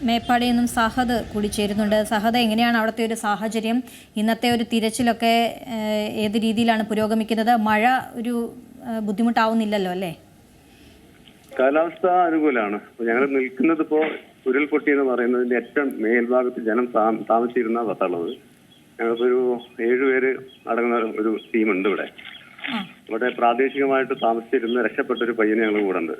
മേപ്പാടിയിൽ നിന്നും സഹദ് കൂടി ചേരുന്നുണ്ട്. സഹദ്, എങ്ങനെയാണ് അവിടുത്തെ ഒരു സാഹചര്യം? ഇന്നത്തെ ഒരു തിരച്ചിലൊക്കെ ഏത് രീതിയിലാണ് പുരോഗമിക്കുന്നത്? മഴ ഒരു ബുദ്ധിമുട്ടാവുന്നില്ലല്ലോ അല്ലേ? കാലാവസ്ഥ അനുകൂലമാണ്. ഞങ്ങൾ നിൽക്കുന്നത് ഇപ്പോൾ ഉരുൾപൊട്ടി എന്ന് പറയുന്നതിന്റെ ഏറ്റവും മേൽഭാഗത്ത് ജനം താമസിച്ചിരുന്ന സ്ഥലമുള്ളത്. ഞങ്ങൾക്ക് ഒരു 7 പേര് അടങ്ങുന്ന ഒരു ടീമുണ്ട് ഇവിടെ. ഇവിടെ പ്രാദേശികമായിട്ട് താമസിച്ചിരുന്ന രക്ഷപ്പെട്ട ഒരു പയ്യനെ ഞങ്ങൾ കൂടെ ഉണ്ട്.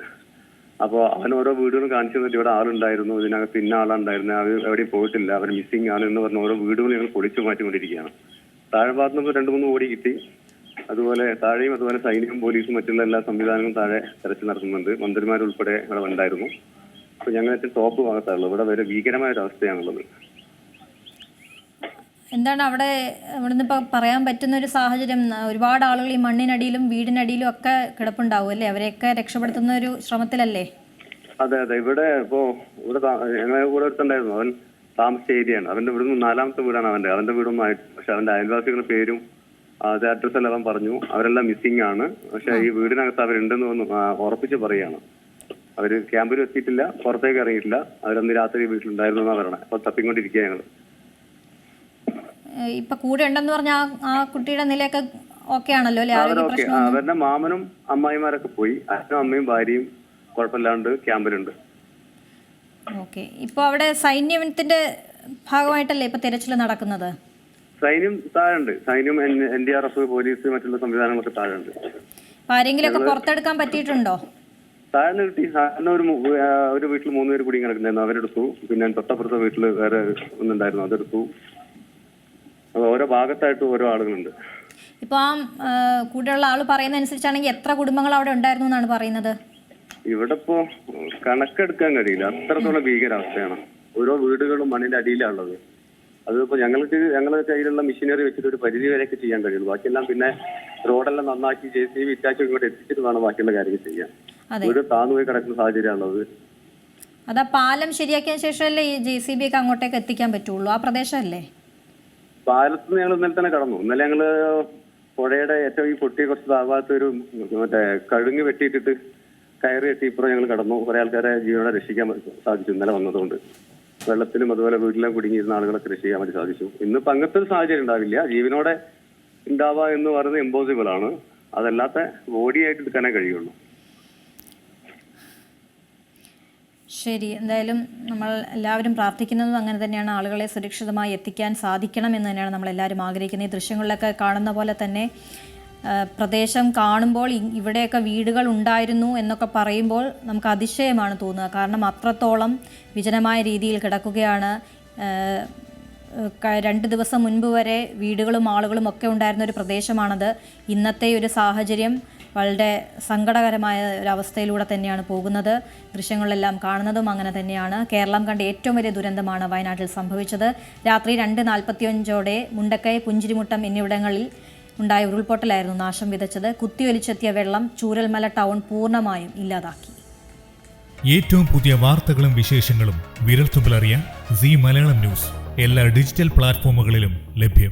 അപ്പോൾ അവൻ ഓരോ വീടുകളും കാണിച്ചു തന്നിട്ട് ഇവിടെ ആളുണ്ടായിരുന്നു, ഇതിനകത്ത് ഇന്ന ആളുണ്ടായിരുന്നു, അവർ എവിടെയും പോയിട്ടില്ല, അവർ മിസ്സിംഗ് ആണ് എന്ന് പറഞ്ഞ ഓരോ വീടുകൾ ഞങ്ങൾ പൊളിച്ചു മാറ്റിക്കൊണ്ടിരിക്കുകയാണ്. താഴെ ഭാഗത്ത് നിന്ന് 2-3 ഓടി കിട്ടി. അതുപോലെ താഴെയും അതുപോലെ സൈന്യവും പോലീസും മറ്റുള്ള എല്ലാ സംവിധാനങ്ങളും താഴെ തെരച്ചിൽ നടത്തുന്നുണ്ട്. മന്ത്രിമാരുൾപ്പെടെ ഇവിടെ ഉണ്ടായിരുന്നു. അപ്പോൾ ഞങ്ങൾ ഏറ്റവും ടോപ്പ് ഭാഗത്താണുള്ളത്. ഇവിടെ വരെ ഭീകരമായ ഒരു അവസ്ഥയാണുള്ളത്. എന്താണ് അവിടെ നിന്ന് ഇപ്പോൾ പറയാൻ പറ്റുന്ന ഒരു സാഹചര്യം? ഒരുപാട് ആളുകൾ ഈ മണ്ണിനടിയിലും വീടിനടിയിലും ഒക്കെ കിടപ്പുണ്ടാവും അല്ലേ? അവരെയൊക്കെ രക്ഷപ്പെടുത്തുന്ന ഒരു ശ്രമത്തിലല്ലേ? അതെ. ഇവിടെ ഇവിടെ ഞങ്ങളെ കൂടെ എടുത്തുണ്ടായിരുന്നു. അവൻ താമസിച്ച ഏരിയയാണ്. അവന്റെ ഇവിടുന്ന് 4ാമത്തെ വീടാണ് അവന്റെ വീടൊന്നും ആയിട്ട്. പക്ഷെ അവന്റെ അയൽവാസികളുടെ പേരും അത് അഡ്രസ് എല്ലാം അവൻ പറഞ്ഞു. അവരെല്ലാം മിസ്സിംഗ് ആണ്. പക്ഷെ ഈ വീടിനകത്ത് അവരുണ്ടെന്ന് ഉറപ്പിച്ച് പറയുകയാണ്. അവര് ക്യാമ്പിൽ എത്തിയിട്ടില്ല, പുറത്തേക്ക് ഇറങ്ങിയിട്ടില്ല. അവരന്ന് രാത്രി വീട്ടിലുണ്ടായിരുന്നു എന്നാണ് പറയണത്. അപ്പൊ തപ്പിക്കൊണ്ടിരിക്കുക ഞങ്ങൾ. ഇപ്പൊ കൂടെ ഉണ്ടെന്ന് പറഞ്ഞ ആ കുട്ടിയുടെ നിലയൊക്കെ ഓക്കെ ആണല്ലോ അല്ലേ? അവരുടെ മാമനും അമ്മായിമാരൊക്കെ പോയി. അച്ഛനും അമ്മയും ഭാര്യയും കുഴപ്പമില്ലാണ്ട് ക്യാമ്പിലുണ്ട്. ഓക്കെ. ഇപ്പൊ അവിടെ സൈന്യത്തിന്റെ ഭാഗമായിട്ടല്ലേ ഇപ്പൊ തിരച്ചിൽ നടക്കുന്നത്? സൈന്യം താഴെയുണ്ട്. സൈന്യം, NDRF, പോലീസ്, മറ്റുള്ള സംവിധാനങ്ങളൊക്കെ താഴെയുണ്ട്. ആരെങ്കിലും ഒക്കെ പുറത്തെടുക്കാൻ പറ്റിയിട്ടുണ്ടോ? താഴ്ന്ന് കിട്ടി. ഒരു വീട്ടിൽ 3 പേര് കൂടി കിടക്കുന്നുണ്ടായിരുന്നു, അവരെടുത്തു. പിന്നെ തൊട്ടപ്പുറത്തെ വീട്ടിൽ വേറെ ഒന്നുണ്ടായിരുന്നു, അതെടുത്തു. ഓരോ ഭാഗത്തായിട്ട് ഓരോ ആളുകളുണ്ട്. ഇപ്പൊ ആ കൂടെയുള്ള ആള് പറയുന്ന അനുസരിച്ചാണെങ്കിൽ എത്ര കുടുംബങ്ങൾ അവിടെ ഉണ്ടായിരുന്നു എന്നാണ് പറയുന്നത്? ഇവിടെ ഇപ്പോ കണക്കെടുക്കാൻ കഴിയില്ല, അത്രത്തോളം ഭീകരാവസ്ഥയാണ്. ഓരോ വീടുകളും മണ്ണിന്റെ അടിയിലാണുള്ളത്. അതിപ്പോ ഞങ്ങളുടെ കയ്യിലുള്ള മെഷീനറി വെച്ചിട്ട് ഒരു പരിധി വരെയൊക്കെ ചെയ്യാൻ കഴിയുള്ളൂ. ബാക്കിയെല്ലാം പിന്നെ റോഡെല്ലാം നന്നാക്കി JCB ഇറ്റാച്ച് ഇങ്ങോട്ട് എത്തിച്ചിട്ട് വേണം ബാക്കിയുള്ള കാര്യങ്ങൾ ചെയ്യാൻ. വീട് താന്നുപോയി കിടക്കുന്ന സാഹചര്യമാണുള്ളത്. അതാ പാലം ശരിയാക്കിയ ശേഷമല്ലേ ഈ JCB ഒക്കെ അങ്ങോട്ടേക്ക് എത്തിക്കാൻ പറ്റുള്ളൂ? ആ പ്രദേശമല്ലേ? പാലത്ത് ഞങ്ങൾ ഇന്നലെ തന്നെ കടന്നു. ഇന്നലെ ഞങ്ങള് പുഴയുടെ ഏറ്റവും ഈ പൊട്ടി കുറച്ച് ഭാഗത്ത് ഒരു കഴുങ്ങ് വെട്ടിയിട്ടിട്ട് കയറി കെട്ടി ഇപ്പുറം ഞങ്ങൾ കടന്നു. കുറെ ആൾക്കാരെ ജീവനോടെ രക്ഷിക്കാൻ സാധിച്ചു ഇന്നലെ വന്നതുകൊണ്ട്. വെള്ളത്തിലും അതുപോലെ വീട്ടിലും കുടുങ്ങിയിരുന്ന ആളുകളൊക്കെ രക്ഷിക്കാൻ വേണ്ടി സാധിച്ചു. ഇന്നിപ്പോ അങ്ങനത്തെ ഒരു സാഹചര്യം ഉണ്ടാവില്ല. ജീവനോടെ ഉണ്ടാവുക എന്ന് പറയുന്നത് ഇമ്പോസിബിൾ ആണ്. അതല്ലാത്ത ബോഡിയായിട്ട് എടുക്കാനേ കഴിയുള്ളൂ. ശരി, എന്തായാലും നമ്മൾ എല്ലാവരും പ്രാർത്ഥിക്കുന്നതും അങ്ങനെ തന്നെയാണ്. ആളുകളെ സുരക്ഷിതമായി എത്തിക്കാൻ സാധിക്കണം എന്ന് തന്നെയാണ് നമ്മളെല്ലാവരും ആഗ്രഹിക്കുന്നത്. ഈ ദൃശ്യങ്ങളിലൊക്കെ കാണുന്ന പോലെ തന്നെ പ്രദേശം കാണുമ്പോൾ ഇവിടെയൊക്കെ വീടുകൾ ഉണ്ടായിരുന്നു എന്നൊക്കെ പറയുമ്പോൾ നമുക്ക് അതിശയമാണ് തോന്നുക. കാരണം അത്രത്തോളം വിജനമായ രീതിയിൽ കിടക്കുകയാണ്. 2 ദിവസം മുൻപ് വരെ വീടുകളും ആളുകളും ഒക്കെ ഉണ്ടായിരുന്ന ഒരു പ്രദേശമാണത്. ഇന്നത്തെ ഒരു സാഹചര്യം വളരെ സങ്കടകരമായ ഒരവസ്ഥയിലൂടെ തന്നെയാണ് പോകുന്നത്. ദൃശ്യങ്ങളിലെല്ലാം കാണുന്നതും അങ്ങനെ തന്നെയാണ്. കേരളം കണ്ട ഏറ്റവും വലിയ ദുരന്തമാണ് വയനാട്ടിൽ സംഭവിച്ചത്. രാത്രി 2:45 മുണ്ടക്കൈ, പുഞ്ചിരിമുട്ടം എന്നിവിടങ്ങളിൽ ഉണ്ടായ ഉരുൾപൊട്ടലായിരുന്നു നാശം വിതച്ചത്. കുത്തിയൊലിച്ചെത്തിയ വെള്ളം ചൂരൽമല ടൗൺ പൂർണ്ണമായും ഇല്ലാതാക്കി. ഏറ്റവും പുതിയ വാർത്തകളും വിശേഷങ്ങളും വിരൽത്തുമ്പിലറിയാൻ Zee മലയാളം ന്യൂസ് എല്ലാ ഡിജിറ്റൽ പ്ലാറ്റ്ഫോമുകളിലും ലഭ്യം.